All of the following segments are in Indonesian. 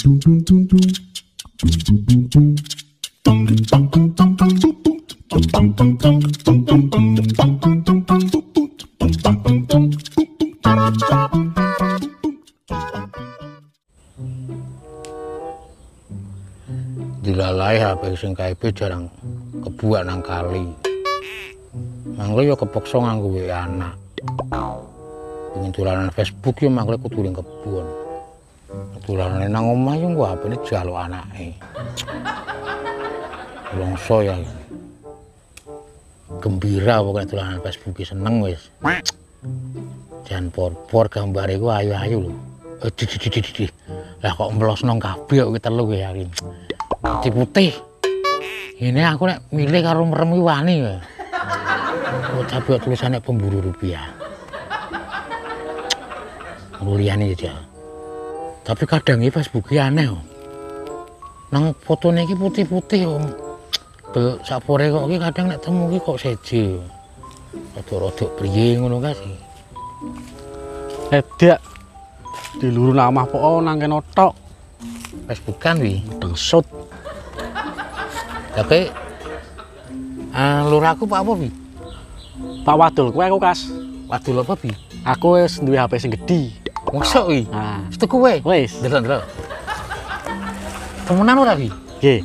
Dilalai HP sing kaipe jarang kebuak nang kali. Mangke yo kepeksa nganggo WA anak. Pengen dolanan Facebook yo mangke kudu ning kebon. Dolanane nang omah yo nggo HP-ne jaluk anake. Longso ya. Gembira pokoknya dolanan Facebook seneng wis. Jan por-por gambare ku ayu-ayu lho. Lah kok mlosno kabeh kok telu ya iki. Putih. Ini aku nek milih karo merem wani wae. Kok tapi tulisane pemburu rupiah. Liyane aja. Tapi kadang iki Facebook aneh kok. Nang fotone iki putih-putih kok. Sapore kok iki kadang nek temu iki kok seje. Rada-rada priye ngono kae sih. Edak. Diluru namah pokok nang kene tok. Facebookan wi Dengsut. Tapi lurahku Pak apa wi? Pak Wadul kowe aku Kas. Wadul apa wi? Aku wis duwe HP sing gedhi. Mosok wi? Nah, itu kowe. wis. Delok. Temenan ora wi? Nggih.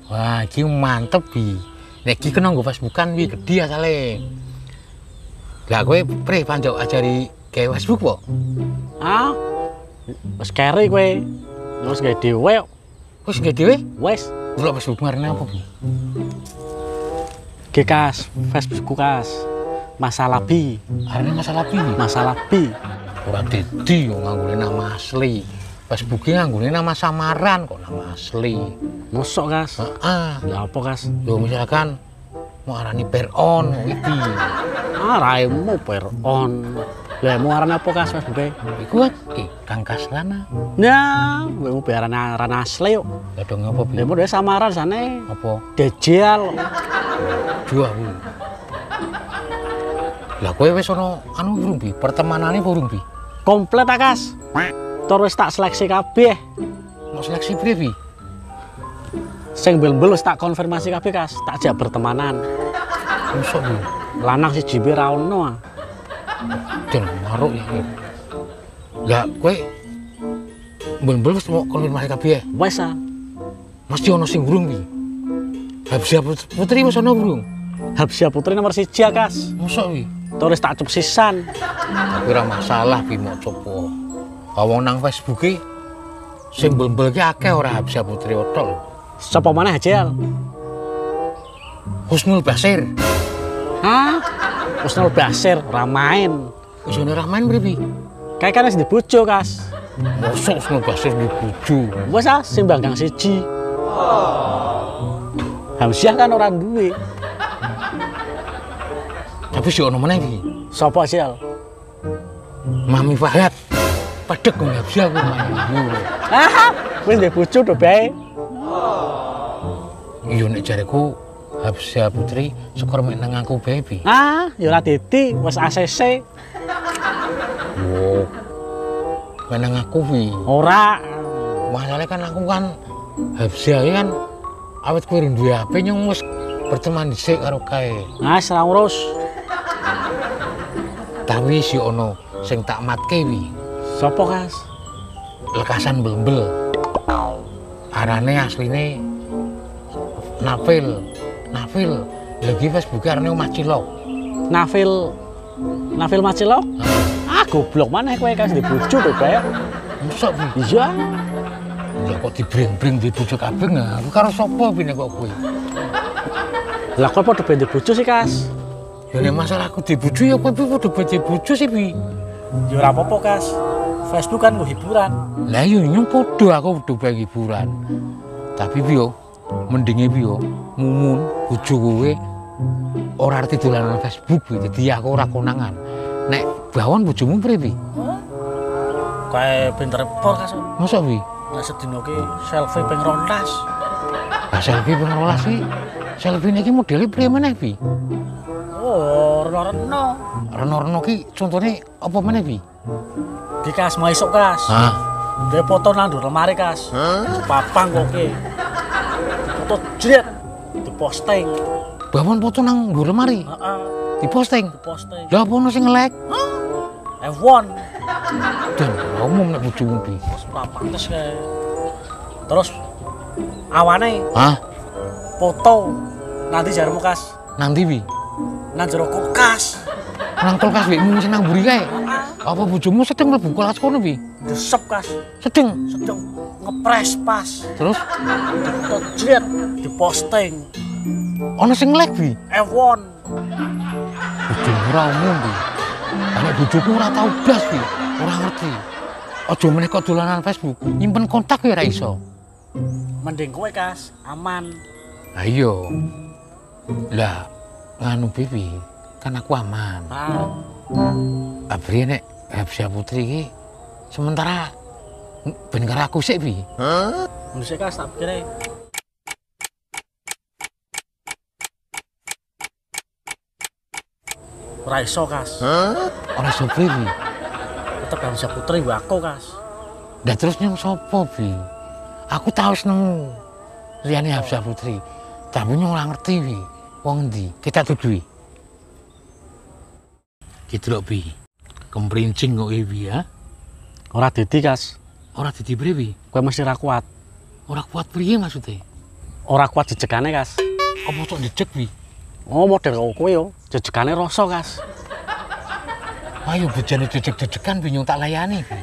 Wah, iki mantep wi. Nek iki kena nggo Facebookan wi gedhi asale. Lah kowe pre panjok ajari gawe Facebook kok? Ah. Wis kere kowe. Wis gawe dhewe. Wis gawe dhewe? Wis. Delok Facebook marane apa wi? Nggih Kas, Facebookku Kas. Masalah bi. Arane masalah pi wi? Masalah bi. Ora dadi yo nganggone nama asli. Facebooke nganggone nama samaran kok nama asli. Mosok Kas? Heeh. Ya apa Kas? Yo misalkan mau arani peron iki. Ah, raimu peron. Lah mau arane apa Kas Facebooke? Iku Kang Kaslana. Nah, kowe biaran arane asli yo. Lah dong apa pi? Lah mau dhewe samaran sane. Apa? Dejal. Dua wi. Lah kowe wis ana anu urung pi? Pertemanane urung pi? Komplit ta Kas? Tur wis tak seleksi kabeh. Mau seleksi priye pi? Sing bel-bel wis tak konfirmasi kabeh Kas, tak jak bertemanan. Mosok wi. Lanang siji be ra ono. Jan maruk ya. Lah kowe mbel-mbel wis mau konfirmasi kabeh. Wis ah. Mesti ana sing urung pi. Habis putri wis ana urung? Habsya Putri nomor 1 Kas. Mosok wi. Tur wis tak cup sisan. Tapi ora masalah pi mau coba. Wong nang Facebooke sing mbel-mbel ki akeh ora Habsya Putri otok lho. Sapa maneh Jel? Husnul Basir. Hah? Husnul Basir ra main. Wis ora main priye pi? Kae kan wis dibojo Kas. Mosok Husnul Basir dibojo. Wis ah simbang gang siji. Hamsyah kan ora duwe. Tapi si ono meneh iki. Sapa Jel? Mami Fahad. Padhek kok Habsya aku main. Ah, wis ndek bojo do bae. Iya nek jareku Habsya Putri syukur mek nang aku bae pi. Ah, ya ora dadi, wis ACC. Wo. Mek nang aku pi. Ora. Masalahnya kan aku kan Habsya kan awet kowe duwe HP nyong wis berteman dhisik karo kae. Ah, wis ora urus. Tapi si ono sing tak matke wi. Sapa Kas? Lekasan belembel. Arane asline Nafil. Lagi Facebook arane Omah Cilok. Nafil Macilok? Ah, goblok maneh kowe Kas ndek bojo to bae. Mosok wi. Iya. Ya kok dibreng-breng di bojo kabeh nah. Aku karo sapa pi nek kok kowe? Lah kowe padha ben ndek bojo sih Kas. Ya nek masalah aku di bojo ya kowe padha ben di bojo sih pi. Ya ora apa-apa Kas. Facebook kan nggo hiburan. Lah yo nyung padha aku padha bae hiburan. Tapi piye mendinge piye mumun bojo kowe ora arti dolanan Facebook pi. Dadi aku ora konangan. Nek bawon bojomu priye pi? Kae pinter por Kas. Mosok pi? Lah sedina ki selfie ping 12. Lah selfie ping 12 iki. Selfie niki modele priye meneh pi? Oh, reno-reno. Reno-reno ki contone apa meneh pi? Ki Kas mau esuk Kas. Hah, Dia foto nang ndur lemari, Kas. Papang kok ki. Foto jret diposting. Bawon foto nang nggo lemari. Heeh, Diposting. diposting. Lah apa ono sing nge-like? F1. Dan umum nek bojomu bi. Ora pantes kae. Terus awane Hah? foto nanti jarmu, Kas. Nang ndi bi? Nang jero kulkas. Nang kulkas wekmu sing nang mburi kae. Apa bojomu sedeng mlebu kulkas kono bi? Desep, Kas. Sedeng. Sedang ngepres pas. Terus Foto jret diposting. ono sing nge-like bi. F1. Bojomu ora umum bi. Nek bojoku ora tau blas bi. Ora ngerti. Aja meneh kok dolanan Facebook, nyimpen kontak ya ora iso. Mending kowe, Kas, aman. Ayo. Lah, nganu Bibi, kan aku aman. Abri nek Habsya Putri iki sementara ben karo aku sik Bi. Mesti, Kas, tak pikir. Ora iso, Kas. Ora iso Bibi. Tetep Habsya Putri mbak aku, Kas. Lah terus nyong sapa Bi? Aku tau seneng liyane Habsya Putri. Tapi nyong ora ngerti Bi. Wong ndi? Kita dudu. Gitu lho Bi. Kemprincing kok Bi ya. Ora dadi, Kas. Ora dadi Bi. Kowe mesti ra kuat. Ora kuat priye maksudnya? Ora kuat jejegane, Kas. Apa cok dijek Bi? Oh, model kok kowe yo. Jejegane rasa, Kas. Ayo bejane jejeg-jejegan Bi nyong tak layani Bi.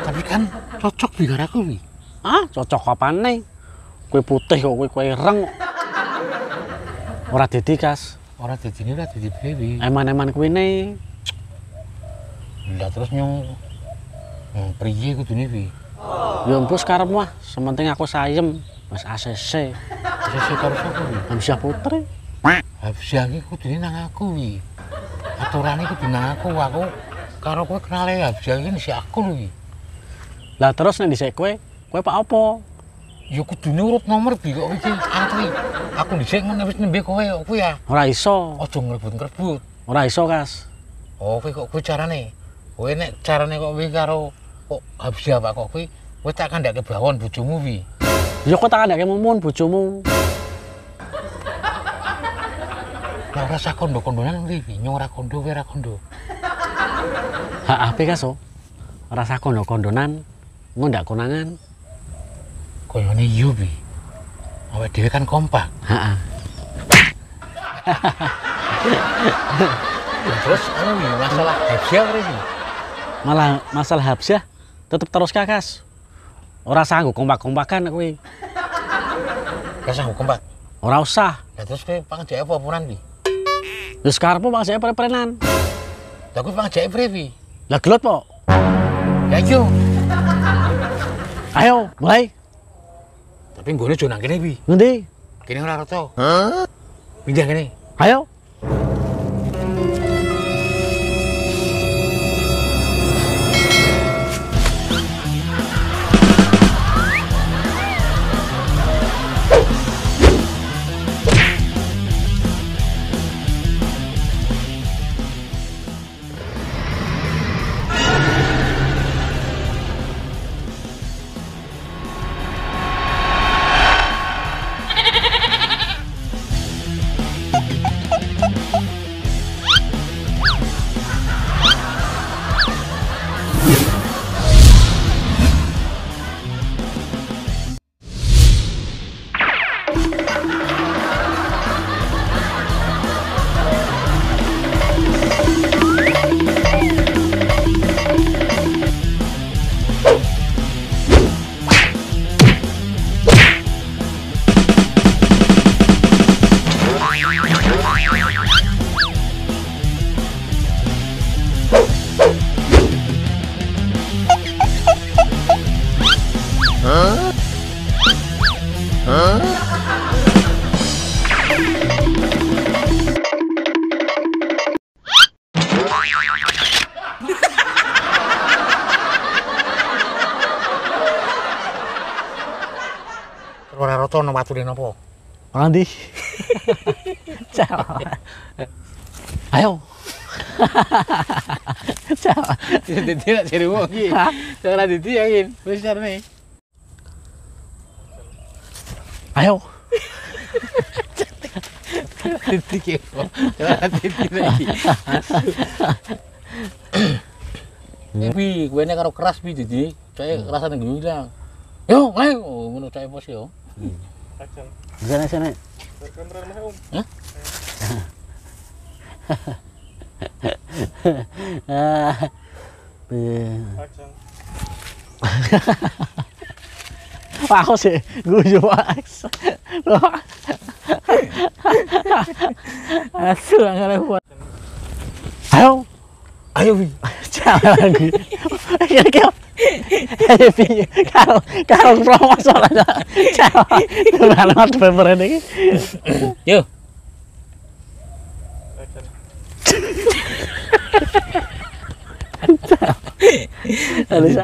Tapi kan cocok Bi karo aku Bi. Ah, cocok apane? Kowe putih kok kowe ireng. Ora dadi, Kas. Ora dadine ora dadi Bi. Eman-eman kuwene. Lah terus nyong priye kudune Bi? Ya empus karepmu ah, sementing aku sayem, wis ACC. Sesuk karo sapa Bi? Habsya Putri. Habsya iki kudune nang aku Bi. Aturane kudu nang aku karo kowe kenale Habsya iki si aku lho Bi. Lah terus nek dhisik kowe pak apa? Ya kudune urut nomor Bi kok iki antri. Aku dhisik ngono wis nembe kowe kok ya. Ora iso. Aja ngrebut-ngrebut. Ora iso, Kas. Oh, kowe carane. Kowe nek carane kok kowe karo kok Habsya Pak kok kowe tak kandhake bawon bojomu Bi. Ya kok tak kandhake mumun bojomu. Lah ora sak kondo-kondonan Bi, nyong ora kondo kowe ora kondo. Hak ape, Kas? Ora sak kondo-kondonan, ngondak konangan. Koyone iya Bi. Awake dhewe kan kompak. Heeh. Terus anu Bi, masalah Habsya Bi. Malah masalah Habsya tetep terus, Kas. Ora sanggup kompak-kompakan kowe. Gak sanggup kompak. Ora usah. Lah terus kowe pangejake apa-apuran Bi? Wis karepmu Pak saya pre-prenan. Lah kowe pangejake priye Bi? Lah gelot po. Ya iya. Ayo, mulai. Tapi nggone jo nang kene Bi. Ngendi? Kene ora rata. Hah? Pindah kene. Ayo. Ora rata nang wature napa? Pangan ndi? Ayo. Dadi nak jare wong iki. Ora dadi yakin. Wis sarene. Ayo. Dadi ki. Ora dadi lagi. Tapi kowe nek karo keras pi dadi, cek rasane ilang. Yo, ayo ngono cek pos yo. Sana. Hah? Aku sih guyu Alex. Asu angare buat. Ayo. Ayo pi. Jangan lagi. Kira-kira. Kalau promosi aja. Jangan banget paper ini. Yo. Aduh.